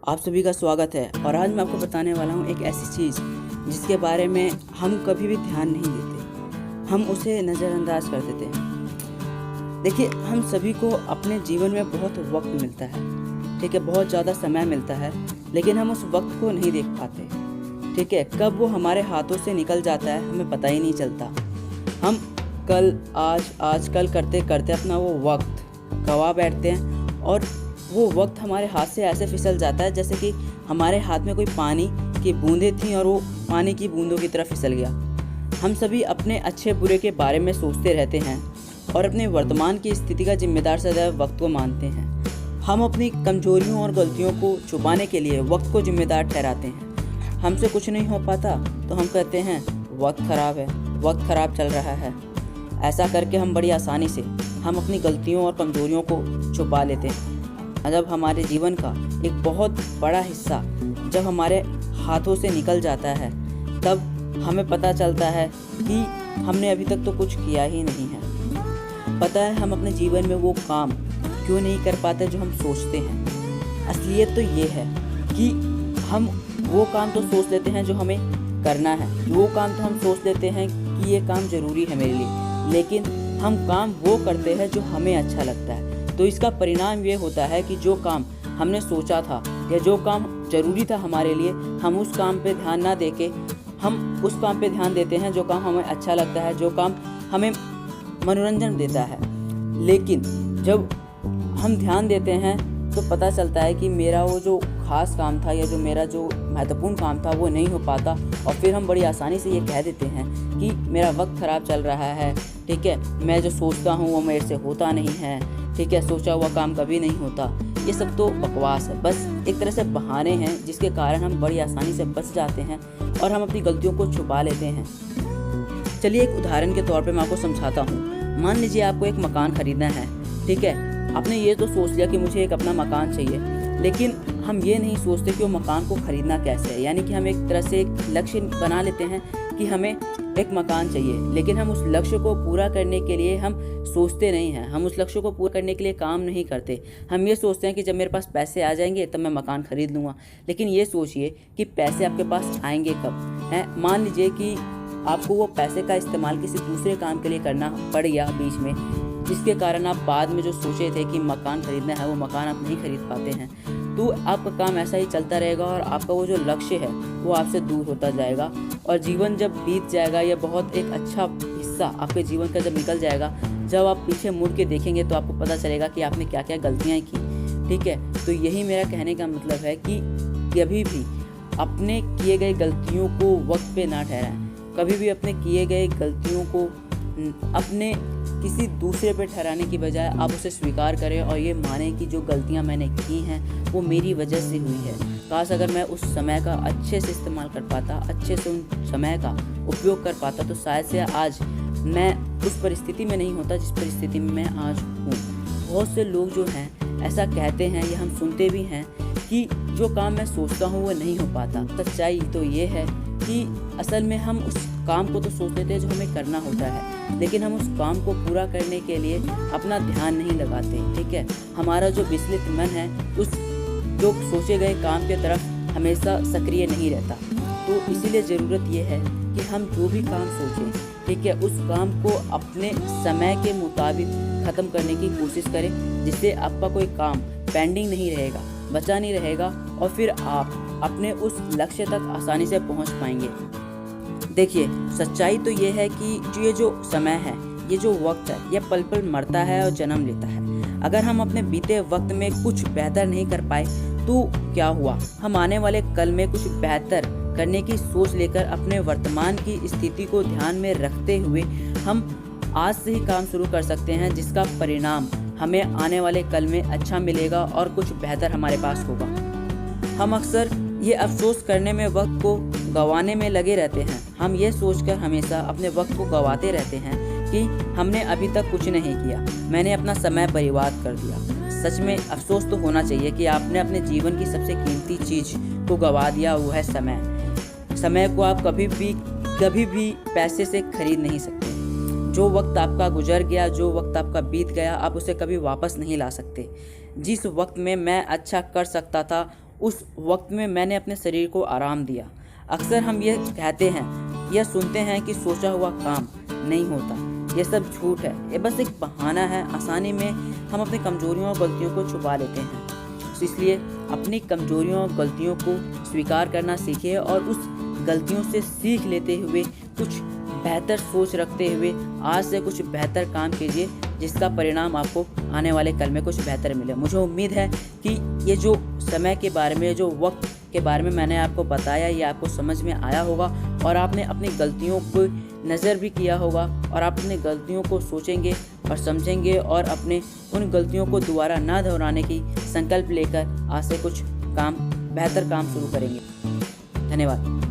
आप सभी का स्वागत है। और आज मैं आपको बताने वाला हूँ एक ऐसी चीज़ जिसके बारे में हम कभी भी ध्यान नहीं देते, हम उसे नज़रअंदाज कर देते हैं। देखिए, हम सभी को अपने जीवन में बहुत वक्त मिलता है, ठीक है, बहुत ज़्यादा समय मिलता है, लेकिन हम उस वक्त को नहीं देख पाते, ठीक है। कब वो हमारे हाथों से निकल जाता है हमें पता ही नहीं चलता। हम कल आज कल करते करते अपना वो वक्त गवा बैठते हैं और वो वक्त हमारे हाथ से ऐसे फिसल जाता है जैसे कि हमारे हाथ में कोई पानी की बूंदें थीं और वो पानी की बूंदों की तरफ फिसल गया। हम सभी अपने अच्छे बुरे के बारे में सोचते रहते हैं और अपने वर्तमान की स्थिति का जिम्मेदार सदैव वक्त को मानते हैं। हम अपनी कमजोरियों और गलतियों को छुपाने के लिए वक्त को जिम्मेदार ठहराते हैं। हमसे कुछ नहीं हो पाता तो हम कहते हैं वक्त ख़राब है, वक्त ख़राब चल रहा है। ऐसा करके हम बड़ी आसानी से हम अपनी गलतियों और कमजोरियों को छुपा लेते हैं। जब हमारे जीवन का एक बहुत बड़ा हिस्सा जब हमारे हाथों से निकल जाता है तब हमें पता चलता है कि हमने अभी तक तो कुछ किया ही नहीं है। पता है, हम अपने जीवन में वो काम क्यों नहीं कर पाते जो हम सोचते हैं। असलियत तो ये है कि हम वो काम तो सोच लेते हैं जो हमें करना है, वो काम तो हम सोच लेते हैं कि ये काम ज़रूरी है मेरे लिए, लेकिन हम काम वो करते हैं जो हमें अच्छा लगता है। तो इसका परिणाम ये होता है कि जो काम हमने सोचा था या जो काम ज़रूरी था हमारे लिए, हम उस काम पे ध्यान ना देके हम उस काम पे ध्यान देते हैं जो काम हमें अच्छा लगता है, जो काम हमें मनोरंजन देता है। लेकिन जब हम ध्यान देते हैं तो पता चलता है कि मेरा वो जो खास काम था या जो मेरा जो महत्वपूर्ण काम था वो नहीं हो पाता, और फिर हम बड़ी आसानी से ये कह देते हैं कि मेरा वक्त ख़राब चल रहा है, ठीक है, मैं जो सोचता हूँ वो मेरे से होता नहीं है, ठीक है, सोचा हुआ काम कभी नहीं होता। ये सब तो बकवास है, बस एक तरह से बहाने हैं जिसके कारण हम बड़ी आसानी से बच जाते हैं और हम अपनी गलतियों को छुपा लेते हैं। चलिए एक उदाहरण के तौर पे मैं आपको समझाता हूँ। मान लीजिए आपको एक मकान खरीदना है, ठीक है, आपने ये तो सोच लिया कि मुझे एक अपना मकान चाहिए, लेकिन हम ये नहीं सोचते कि वो मकान को खरीदना कैसे है। यानी कि हम एक तरह से एक लक्ष्य बना लेते हैं कि हमें एक मकान चाहिए, लेकिन हम उस लक्ष्य को पूरा करने के लिए हम सोचते नहीं हैं, हम उस लक्ष्य को पूरा करने के लिए काम नहीं करते। हम ये सोचते हैं कि जब मेरे पास पैसे आ जाएंगे तब मैं मकान खरीद लूँगा, लेकिन ये सोचिए कि पैसे आपके पास आएंगे कब हैं। मान लीजिए कि आपको वो पैसे का इस्तेमाल किसी दूसरे काम के लिए करना पड़ गया बीच में, जिसके कारण आप बाद में जो सोचे थे कि मकान खरीदना है वो मकान आप नहीं खरीद पाते हैं। तो आपका काम ऐसा ही चलता रहेगा और आपका वो जो लक्ष्य है वो आपसे दूर होता जाएगा, और जीवन जब बीत जाएगा या बहुत एक अच्छा हिस्सा आपके जीवन का जब निकल जाएगा, जब आप पीछे मुड़ के देखेंगे तो आपको पता चलेगा कि आपने क्या क्या गलतियाँ की, ठीक है। तो यही मेरा कहने का मतलब है कि कभी भी अपने किए गए गलतियों को वक्त पे ना ठहराएं। कभी भी अपने किए गए गलतियों को अपने किसी दूसरे पे ठहराने की बजाय आप उसे स्वीकार करें और ये माने कि जो गलतियां मैंने की हैं वो मेरी वजह से हुई है। काश अगर मैं उस समय का अच्छे से इस्तेमाल कर पाता, अच्छे से उन समय का उपयोग कर पाता, तो शायद से आज मैं उस परिस्थिति में नहीं होता जिस परिस्थिति में मैं आज हूँ। बहुत से लोग जो हैं ऐसा कहते हैं या हम सुनते भी हैं कि जो काम मैं सोचता हूँ वो नहीं हो पाता। सच्चाई तो ये है कि असल में हम उस काम को तो सोच लेते हैं जो हमें करना होता है, लेकिन हम उस काम को पूरा करने के लिए अपना ध्यान नहीं लगाते, ठीक है। हमारा जो विचलित मन है उस जो सोचे गए काम की तरफ हमेशा सक्रिय नहीं रहता। तो इसीलिए ज़रूरत ये है कि हम जो भी काम सोचें, ठीक है, उस काम को अपने समय के मुताबिक ख़त्म करने की कोशिश करें, जिससे आपका कोई काम पेंडिंग नहीं रहेगा, बचा नहीं रहेगा, और फिर आप अपने उस लक्ष्य तक आसानी से पहुंच पाएंगे। देखिए, सच्चाई तो ये है कि ये जो समय है, ये जो वक्त है, ये पल पल मरता है और जन्म लेता है। अगर हम अपने बीते वक्त में कुछ बेहतर नहीं कर पाए तो क्या हुआ, हम आने वाले कल में कुछ बेहतर करने की सोच लेकर अपने वर्तमान की स्थिति को ध्यान में रखते हुए हम आज से ही काम शुरू कर सकते हैं, जिसका परिणाम हमें आने वाले कल में अच्छा मिलेगा और कुछ बेहतर हमारे पास होगा। हम अक्सर ये अफसोस करने में वक्त को गंवाने में लगे रहते हैं। हम ये सोचकर हमेशा अपने वक्त को गंवाते रहते हैं कि हमने अभी तक कुछ नहीं किया, मैंने अपना समय बर्बाद कर दिया। सच में अफसोस तो होना चाहिए कि आपने अपने जीवन की सबसे कीमती चीज़ को गंवा दिया, वो है समय। समय को आप कभी भी पैसे से खरीद नहीं सकते। जो वक्त आपका गुजर गया, जो वक्त आपका बीत गया, आप उसे कभी वापस नहीं ला सकते। जिस वक्त में मैं अच्छा कर सकता था उस वक्त में मैंने अपने शरीर को आराम दिया। अक्सर हम ये कहते हैं या सुनते हैं कि सोचा हुआ काम नहीं होता। ये सब झूठ है, ये बस एक बहाना है। आसानी में हम अपनी कमजोरियों और गलतियों को छुपा लेते हैं। तो इसलिए अपनी कमजोरियों और गलतियों को स्वीकार करना सीखिए और उस गलतियों से सीख लेते हुए कुछ बेहतर सोच रखते हुए आज से कुछ बेहतर काम कीजिए, जिसका परिणाम आपको आने वाले कल में कुछ बेहतर मिले। मुझे उम्मीद है कि ये जो समय के बारे में, जो वक्त के बारे में मैंने आपको बताया, ये आपको समझ में आया होगा और आपने अपनी गलतियों को नज़र भी किया होगा और आप अपनी गलतियों को सोचेंगे और समझेंगे और अपने उन गलतियों को दोबारा ना दोहराने की संकल्प लेकर आज से कुछ बेहतर काम शुरू करेंगे। धन्यवाद।